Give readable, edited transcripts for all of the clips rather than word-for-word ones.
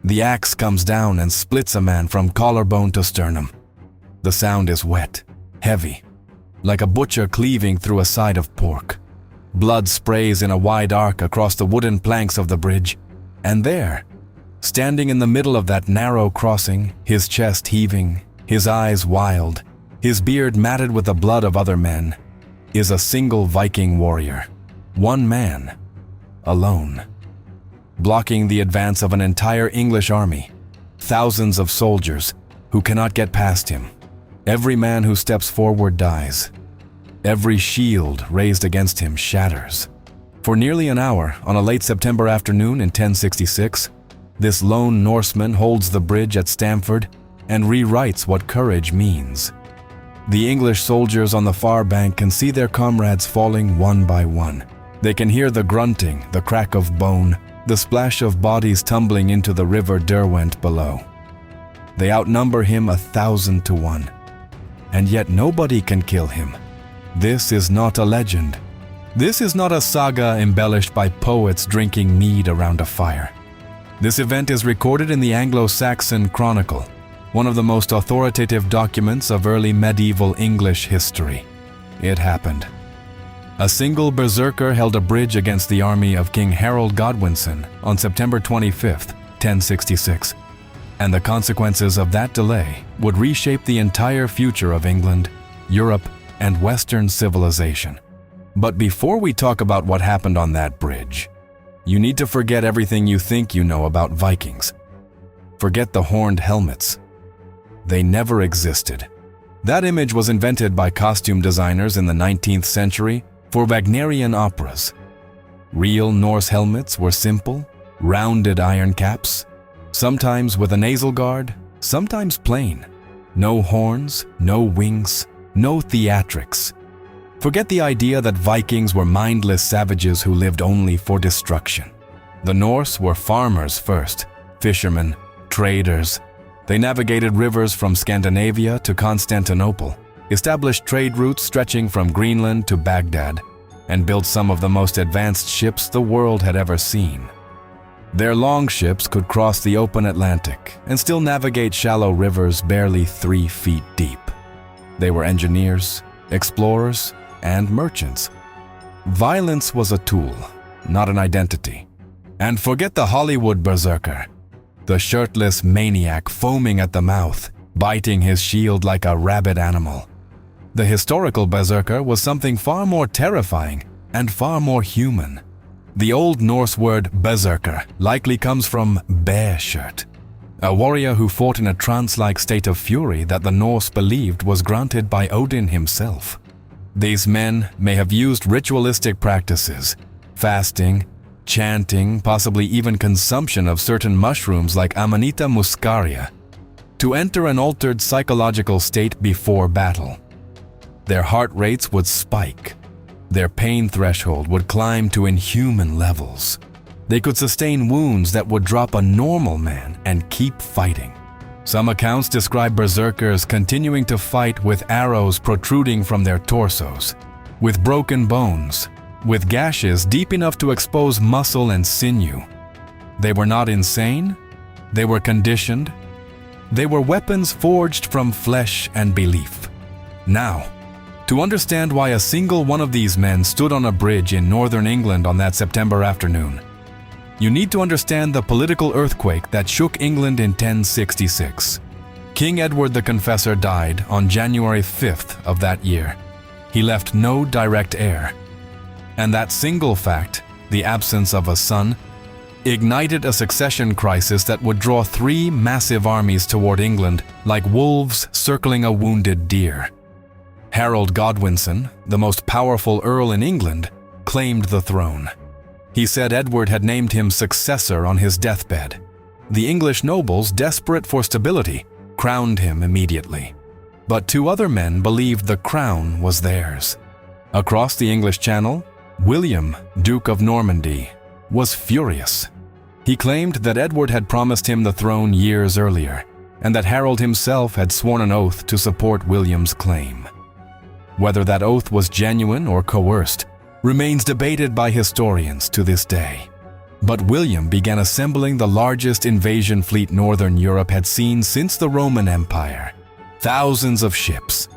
The axe comes down and splits a man from collarbone to sternum. The sound is wet, heavy, like a butcher cleaving through a side of pork. Blood sprays in a wide arc across the wooden planks of the bridge, and there, standing in the middle of that narrow crossing, his chest heaving, his eyes wild, his beard matted with the blood of other men, is a single Viking warrior. One man, alone, blocking the advance of an entire English army, thousands of soldiers who cannot get past him. Every man who steps forward dies. Every shield raised against him shatters. For nearly an hour, on a late September afternoon in 1066, this lone Norseman holds the bridge at Stamford and rewrites what courage means. The English soldiers on the far bank can see their comrades falling one by one. They can hear the grunting, the crack of bone, the splash of bodies tumbling into the River Derwent below. They outnumber him 1,000 to 1. And yet nobody can kill him. This is not a legend. This is not a saga embellished by poets drinking mead around a fire. This event is recorded in the Anglo-Saxon Chronicle, one of the most authoritative documents of early medieval English history. It happened. A single berserker held a bridge against the army of King Harold Godwinson on September 25, 1066. And the consequences of that delay would reshape the entire future of England, Europe, and Western civilization. But before we talk about what happened on that bridge, you need to forget everything you think you know about Vikings. Forget the horned helmets. They never existed. That image was invented by costume designers in the 19th century for Wagnerian operas. Real Norse helmets were simple, rounded iron caps, sometimes with a nasal guard, sometimes plain. No horns, no wings, no theatrics. Forget the idea that Vikings were mindless savages who lived only for destruction. The Norse were farmers first, fishermen, traders. They navigated rivers from Scandinavia to Constantinople, established trade routes stretching from Greenland to Baghdad, and built some of the most advanced ships the world had ever seen. Their longships could cross the open Atlantic and still navigate shallow rivers barely 3 feet deep. They were engineers, explorers, and merchants. Violence was a tool, not an identity. And forget the Hollywood berserker, the shirtless maniac foaming at the mouth, biting his shield like a rabid animal. The historical berserker was something far more terrifying and far more human. The Old Norse word berserker likely comes from bear shirt, a warrior who fought in a trance-like state of fury that the Norse believed was granted by Odin himself. These men may have used ritualistic practices, fasting, chanting, possibly even consumption of certain mushrooms like Amanita muscaria, to enter an altered psychological state before battle. Their heart rates would spike. Their pain threshold would climb to inhuman levels. They could sustain wounds that would drop a normal man and keep fighting. Some accounts describe berserkers continuing to fight with arrows protruding from their torsos, with broken bones, with gashes deep enough to expose muscle and sinew. They were not insane. They were conditioned. They were weapons forged from flesh and belief. Now, to understand why a single one of these men stood on a bridge in northern England on that September afternoon, you need to understand the political earthquake that shook England in 1066. King Edward the Confessor died on January 5th of that year. He left no direct heir. And that single fact, the absence of a son, ignited a succession crisis that would draw 3 massive armies toward England like wolves circling a wounded deer. Harold Godwinson, the most powerful earl in England, claimed the throne. He said Edward had named him successor on his deathbed. The English nobles, desperate for stability, crowned him immediately. But 2 other men believed the crown was theirs. Across the English Channel, William, Duke of Normandy, was furious. He claimed that Edward had promised him the throne years earlier, and that Harold himself had sworn an oath to support William's claim. Whether that oath was genuine or coerced remains debated by historians to this day. But William began assembling the largest invasion fleet Northern Europe had seen since the Roman Empire. Thousands of ships,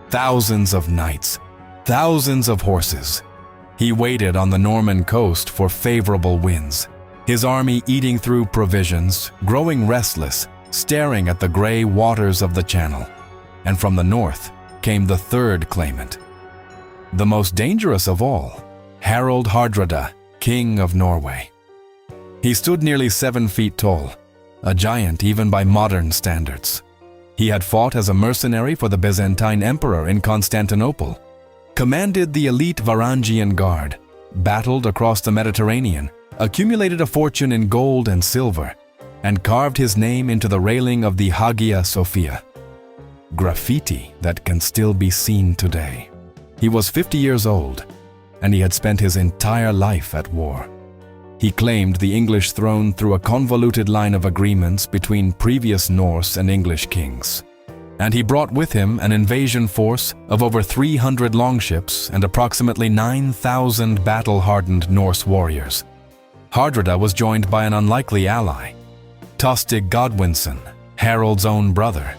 thousands of knights, thousands of horses. He waited on the Norman coast for favorable winds, his army eating through provisions, growing restless, staring at the gray waters of the Channel. And from the north came the third claimant, the most dangerous of all, Harald Hardrada, King of Norway. He stood nearly 7 feet tall, a giant even by modern standards. He had fought as a mercenary for the Byzantine Emperor in Constantinople, commanded the elite Varangian Guard, battled across the Mediterranean, accumulated a fortune in gold and silver, and carved his name into the railing of the Hagia Sophia. Graffiti that can still be seen today. He was 50 years old, and he had spent his entire life at war. He claimed the English throne through a convoluted line of agreements between previous Norse and English kings. And he brought with him an invasion force of over 300 longships and approximately 9,000 battle-hardened Norse warriors. Hardrada was joined by an unlikely ally, Tostig Godwinson, Harold's own brother.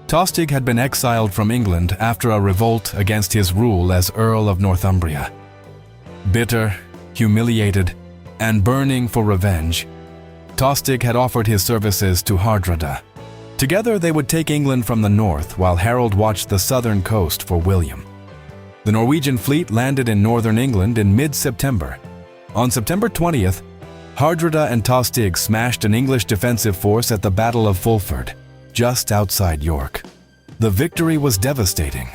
Tostig had been exiled from England after a revolt against his rule as Earl of Northumbria. Bitter, humiliated, and burning for revenge, Tostig had offered his services to Hardrada. Together they would take England from the north while Harold watched the southern coast for William. The Norwegian fleet landed in northern England in mid-September. On September 20th, Hardrada and Tostig smashed an English defensive force at the Battle of Fulford, just outside York. The victory was devastating.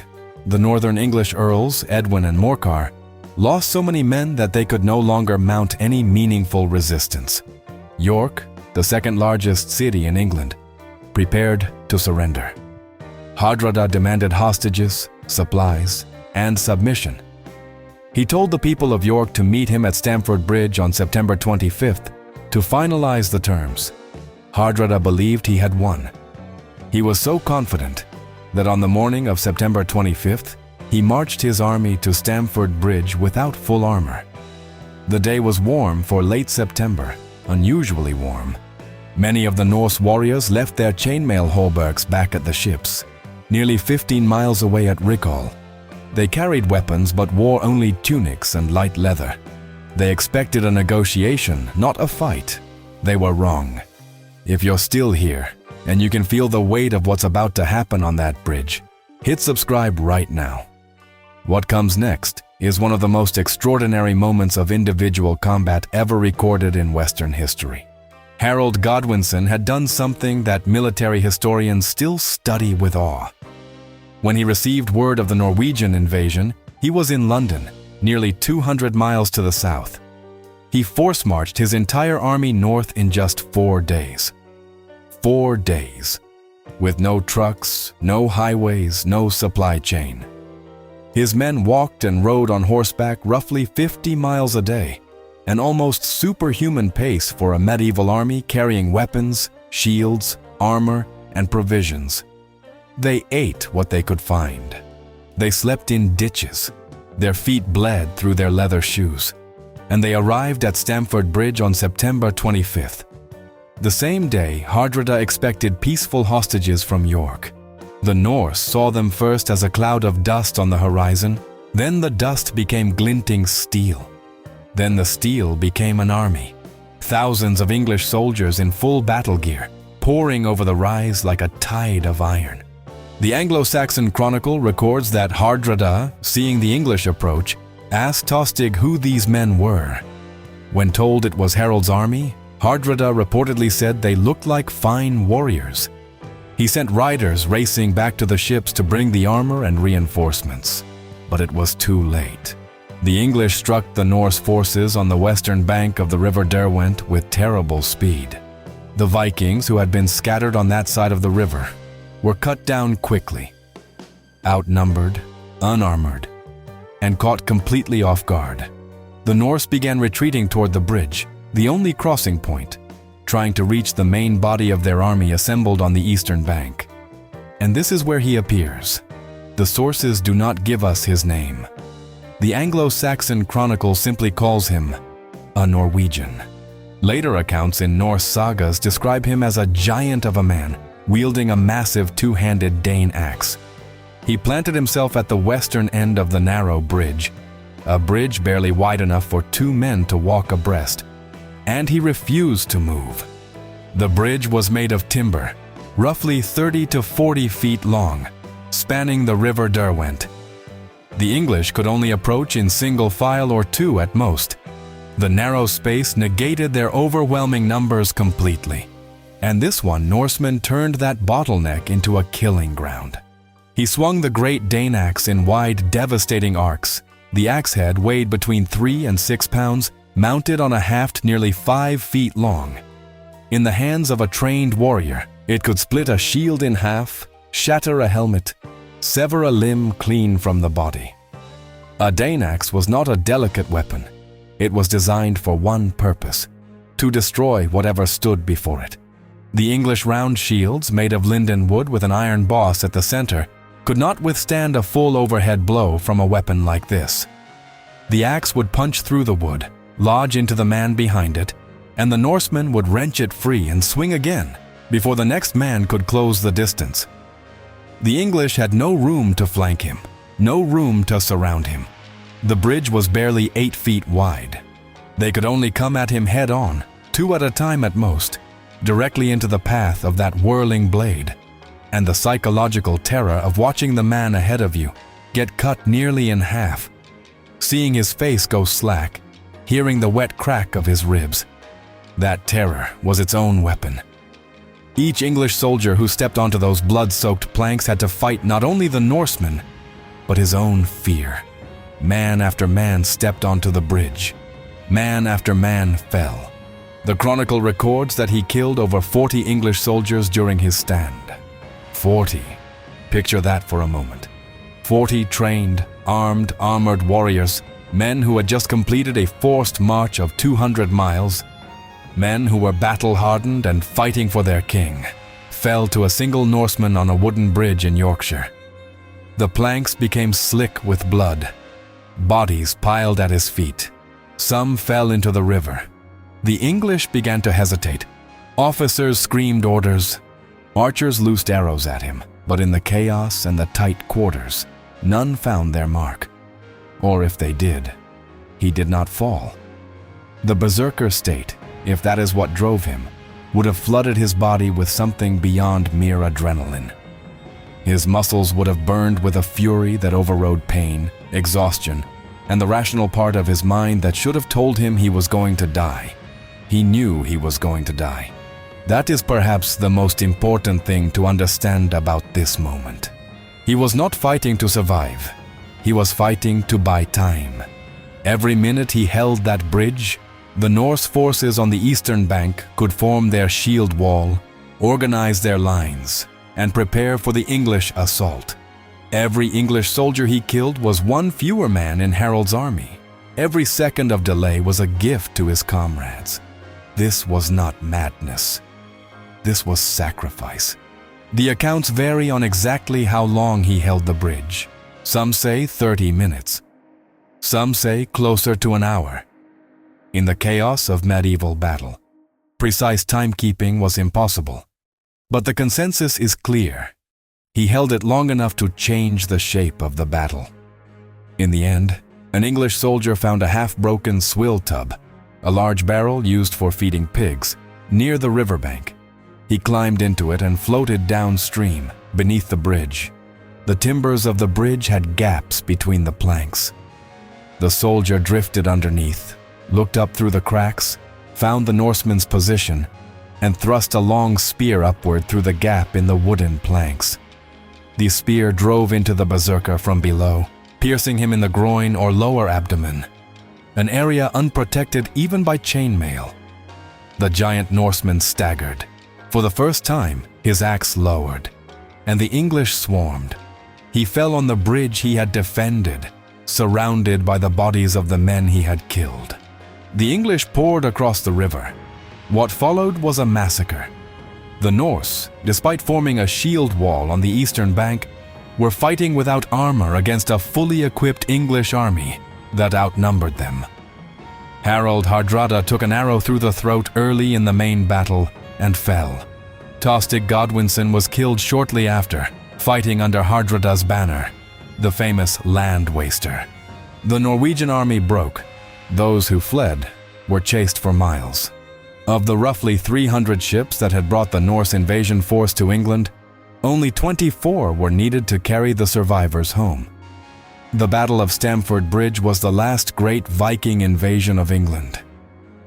The northern English earls, Edwin and Morcar, lost so many men that they could no longer mount any meaningful resistance. York, the second largest city in England, prepared to surrender. Hardrada demanded hostages, supplies, and submission. He told the people of York to meet him at Stamford Bridge on September 25th to finalize the terms. Hardrada believed he had won. He was so confident that on the morning of September 25th, he marched his army to Stamford Bridge without full armor. The day was warm for late September, unusually warm. Many of the Norse warriors left their chainmail hauberks back at the ships, nearly 15 miles away at Rickall. They carried weapons but wore only tunics and light leather. They expected a negotiation, not a fight. They were wrong. If you're still here, and you can feel the weight of what's about to happen on that bridge, hit subscribe right now. What comes next is one of the most extraordinary moments of individual combat ever recorded in Western history. Harold Godwinson had done something that military historians still study with awe. When he received word of the Norwegian invasion, he was in London, nearly 200 miles to the south. He force-marched his entire army north in just 4 days. 4 days. With no trucks, no highways, no supply chain. His men walked and rode on horseback roughly 50 miles a day, an almost superhuman pace for a medieval army carrying weapons, shields, armor, and provisions. They ate what they could find. They slept in ditches. Their feet bled through their leather shoes. And they arrived at Stamford Bridge on September 25th. The same day, Hardrada expected peaceful hostages from York. The Norse saw them first as a cloud of dust on the horizon, then the dust became glinting steel. Then the steel became an army. Thousands of English soldiers in full battle gear, pouring over the rise like a tide of iron. The Anglo-Saxon Chronicle records that Hardrada, seeing the English approach, asked Tostig who these men were. When told it was Harold's army, Hardrada reportedly said they looked like fine warriors. He sent riders racing back to the ships to bring the armor and reinforcements. But it was too late. The English struck the Norse forces on the western bank of the River Derwent with terrible speed. The Vikings, who had been scattered on that side of the river, were cut down quickly, outnumbered, unarmored, and caught completely off guard. The Norse began retreating toward the bridge, the only crossing point, trying to reach the main body of their army assembled on the eastern bank. And this is where he appears. The sources do not give us his name. The Anglo-Saxon Chronicle simply calls him a Norwegian. Later accounts in Norse sagas describe him as a giant of a man, wielding a massive two-handed Dane axe. He planted himself at the western end of the narrow bridge, a bridge barely wide enough for two men to walk abreast, and he refused to move. The bridge was made of timber, roughly 30 to 40 feet long, spanning the River Derwent. The English could only approach in single file or two at most. The narrow space negated their overwhelming numbers completely, and this one Norseman turned that bottleneck into a killing ground. He swung the great Dane axe in wide, devastating arcs. The axe head weighed between 3 and 6 pounds, mounted on a haft nearly 5 feet long. In the hands of a trained warrior, it could split a shield in half, shatter a helmet, sever a limb clean from the body. A Dane axe was not a delicate weapon. It was designed for one purpose: to destroy whatever stood before it. The English round shields, made of linden wood with an iron boss at the center, could not withstand a full overhead blow from a weapon like this. The axe would punch through the wood, lodge into the man behind it, and the Norseman would wrench it free and swing again before the next man could close the distance. The English had no room to flank him, no room to surround him. The bridge was barely 8 feet wide. They could only come at him head-on, 2 at a time at most, directly into the path of that whirling blade, and the psychological terror of watching the man ahead of you get cut nearly in half, seeing his face go slack, hearing the wet crack of his ribs. That terror was its own weapon. Each English soldier who stepped onto those blood-soaked planks had to fight not only the Norseman, but his own fear. Man after man stepped onto the bridge. Man after man fell. The Chronicle records that he killed over 40 English soldiers during his stand. 40. Picture that for a moment. 40 trained, armed, armored warriors, men who had just completed a forced march of 200 miles, men who were battle-hardened and fighting for their king, fell to a single Norseman on a wooden bridge in Yorkshire. The planks became slick with blood. Bodies piled at his feet. Some fell into the river. The English began to hesitate. Officers screamed orders. Archers loosed arrows at him, but in the chaos and the tight quarters, none found their mark. Or if they did, he did not fall. The berserker state, if that is what drove him, would have flooded his body with something beyond mere adrenaline. His muscles would have burned with a fury that overrode pain, exhaustion, and the rational part of his mind that should have told him he was going to die. He knew he was going to die. That is perhaps the most important thing to understand about this moment. He was not fighting to survive. He was fighting to buy time. Every minute he held that bridge, the Norse forces on the eastern bank could form their shield wall, organize their lines, and prepare for the English assault. Every English soldier he killed was one fewer man in Harold's army. Every second of delay was a gift to his comrades. This was not madness. This was sacrifice. The accounts vary on exactly how long he held the bridge. Some say 30 minutes. Some say closer to an hour. In the chaos of medieval battle, precise timekeeping was impossible. But the consensus is clear. He held it long enough to change the shape of the battle. In the end, an English soldier found a half-broken swill tub, a large barrel used for feeding pigs, near the riverbank. He climbed into it and floated downstream, beneath the bridge. The timbers of the bridge had gaps between the planks. The soldier drifted underneath, looked up through the cracks, found the Norseman's position, and thrust a long spear upward through the gap in the wooden planks. The spear drove into the berserker from below, piercing him in the groin or lower abdomen, an area unprotected even by chainmail. The giant Norseman staggered. For the first time, his axe lowered, and the English swarmed. He fell on the bridge he had defended, surrounded by the bodies of the men he had killed. The English poured across the river. What followed was a massacre. The Norse, despite forming a shield wall on the eastern bank, were fighting without armor against a fully equipped English army that outnumbered them. Harold Hardrada took an arrow through the throat early in the main battle and fell. Tostig Godwinson was killed shortly after, fighting under Hardrada's banner, the famous land waster. The Norwegian army broke. Those who fled were chased for miles. Of the roughly 300 ships that had brought the Norse invasion force to England, only 24 were needed to carry the survivors home. The Battle of Stamford Bridge was the last great Viking invasion of England.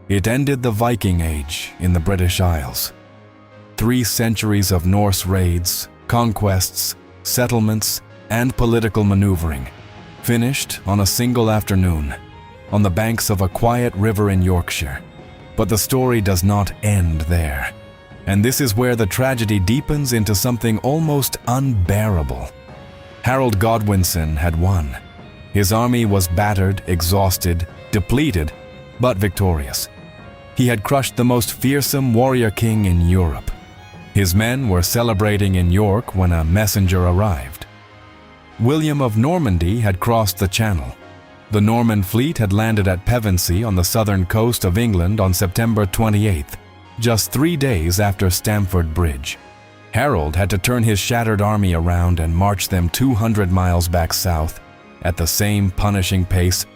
It ended the Viking Age in the British Isles. 3 centuries of Norse raids, conquests, settlements, and political maneuvering, finished on a single afternoon, on the banks of a quiet river in Yorkshire. But the story does not end there. And this is where the tragedy deepens into something almost unbearable. Harold Godwinson had won. His army was battered, exhausted, depleted, but victorious. He had crushed the most fearsome warrior king in Europe. His men were celebrating in York when a messenger arrived. William of Normandy had crossed the Channel. The Norman fleet had landed at Pevensey on the southern coast of England on September 28th, just 3 days after Stamford Bridge. Harold had to turn his shattered army around and march them 200 miles back south at the same punishing pace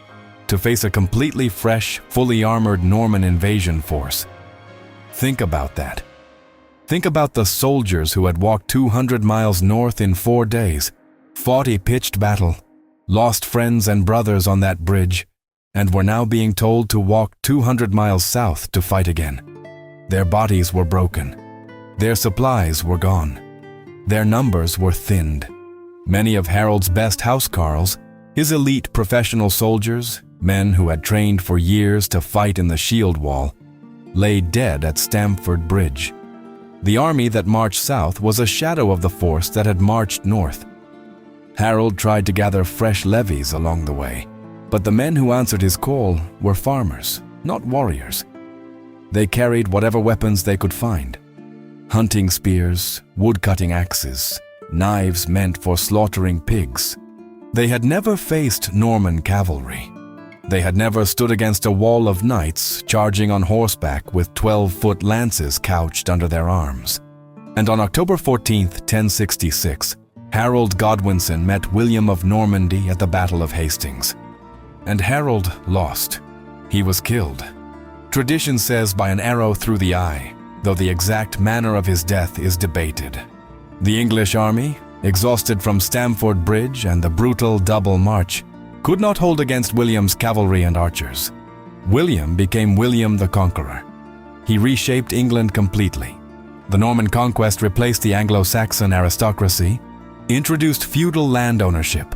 to face a completely fresh, fully armored Norman invasion force. Think about that. Think about the soldiers who had walked 200 miles north in 4 days, fought a pitched battle, lost friends and brothers on that bridge, and were now being told to walk 200 miles south to fight again. Their bodies were broken. Their supplies were gone. Their numbers were thinned. Many of Harold's best housecarls, his elite professional soldiers, men who had trained for years to fight in the shield wall, lay dead at Stamford Bridge. The army that marched south was a shadow of the force that had marched north. Harold tried to gather fresh levies along the way, but the men who answered his call were farmers, not warriors. They carried whatever weapons they could find: hunting spears, wood-cutting axes, knives meant for slaughtering pigs. They had never faced Norman cavalry. They had never stood against a wall of knights charging on horseback with 12-foot lances couched under their arms. And on October 14th, 1066, Harold Godwinson met William of Normandy at the Battle of Hastings. And Harold lost. He was killed. Tradition says by an arrow through the eye, though the exact manner of his death is debated. The English army, exhausted from Stamford Bridge and the brutal double march, could not hold against William's cavalry and archers. William became William the Conqueror. He reshaped England completely. The Norman Conquest replaced the Anglo-Saxon aristocracy, introduced feudal land ownership,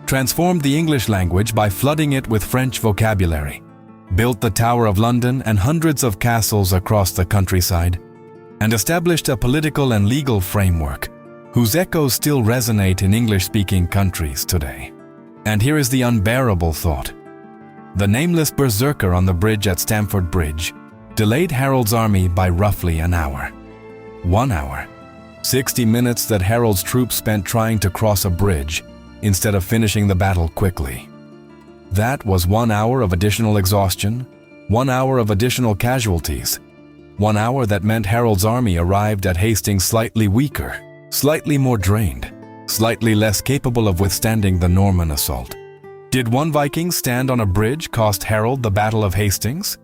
transformed the English language by flooding it with French vocabulary, built the Tower of London and hundreds of castles across the countryside, and established a political and legal framework whose echoes still resonate in English-speaking countries today. And here is the unbearable thought. The nameless berserker on the bridge at Stamford Bridge delayed Harold's army by roughly an hour. 1 hour. 60 minutes that Harold's troops spent trying to cross a bridge instead of finishing the battle quickly. That was 1 hour of additional exhaustion, 1 hour of additional casualties, 1 hour that meant Harold's army arrived at Hastings slightly weaker, slightly more drained, slightly less capable of withstanding the Norman assault. Did one Viking stand on a bridge cost Harold the Battle of Hastings?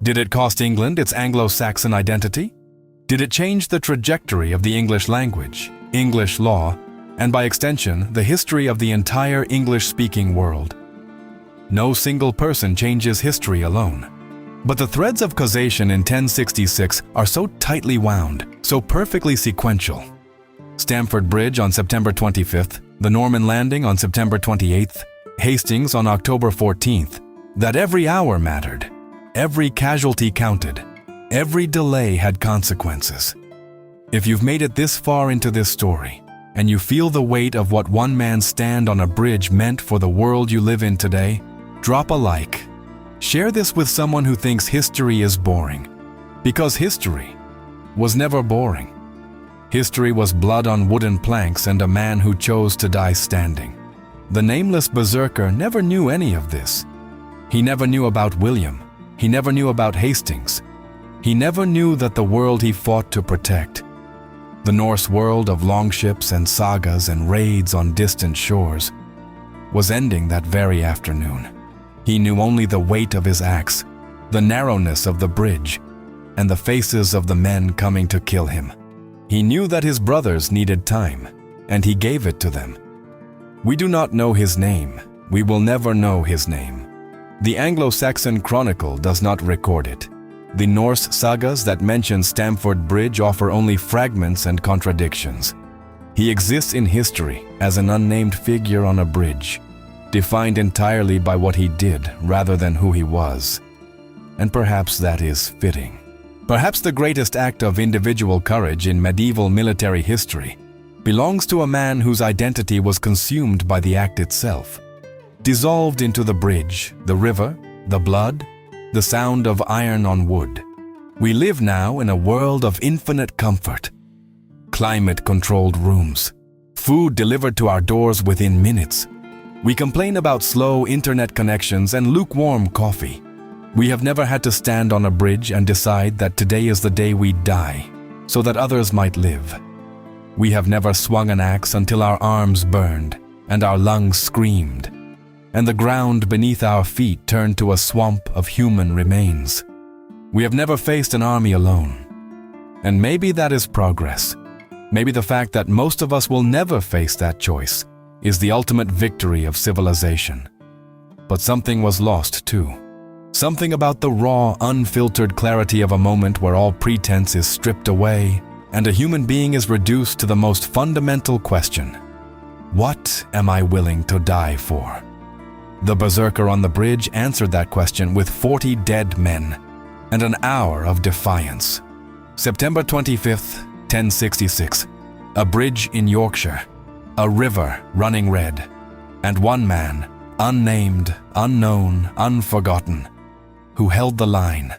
Did it cost England its Anglo-Saxon identity? Did it change the trajectory of the English language, English law, and by extension, the history of the entire English-speaking world? No single person changes history alone. But the threads of causation in 1066 are so tightly wound, so perfectly sequential. Stamford Bridge on September 25th, the Norman landing on September 28th, Hastings on October 14th, that every hour mattered, every casualty counted, every delay had consequences. If you've made it this far into this story, and you feel the weight of what one man's stand on a bridge meant for the world you live in today, drop a like. Share this with someone who thinks history is boring, because history was never boring. History was blood on wooden planks and a man who chose to die standing. The nameless berserker never knew any of this. He never knew about William. He never knew about Hastings. He never knew that the world he fought to protect, the Norse world of longships and sagas and raids on distant shores, was ending that very afternoon. He knew only the weight of his axe, the narrowness of the bridge, and the faces of the men coming to kill him. He knew that his brothers needed time, and he gave it to them. We do not know his name. We will never know his name. The Anglo-Saxon Chronicle does not record it. The Norse sagas that mention Stamford Bridge offer only fragments and contradictions. He exists in history as an unnamed figure on a bridge, defined entirely by what he did rather than who he was. And perhaps that is fitting. Perhaps the greatest act of individual courage in medieval military history belongs to a man whose identity was consumed by the act itself, dissolved into the bridge, the river, the blood, the sound of iron on wood. We live now in a world of infinite comfort. Climate-controlled rooms, food delivered to our doors within minutes. We complain about slow internet connections and lukewarm coffee. We have never had to stand on a bridge and decide that today is the day we die, so that others might live. We have never swung an axe until our arms burned and our lungs screamed, and the ground beneath our feet turned to a swamp of human remains. We have never faced an army alone. And maybe that is progress. Maybe the fact that most of us will never face that choice is the ultimate victory of civilization. But something was lost too. Something about the raw, unfiltered clarity of a moment where all pretense is stripped away and a human being is reduced to the most fundamental question: what am I willing to die for? The berserker on the bridge answered that question with 40 dead men and an hour of defiance. September 25th, 1066. A bridge in Yorkshire, a river running red, and one man, unnamed, unknown, unforgotten, who held the line.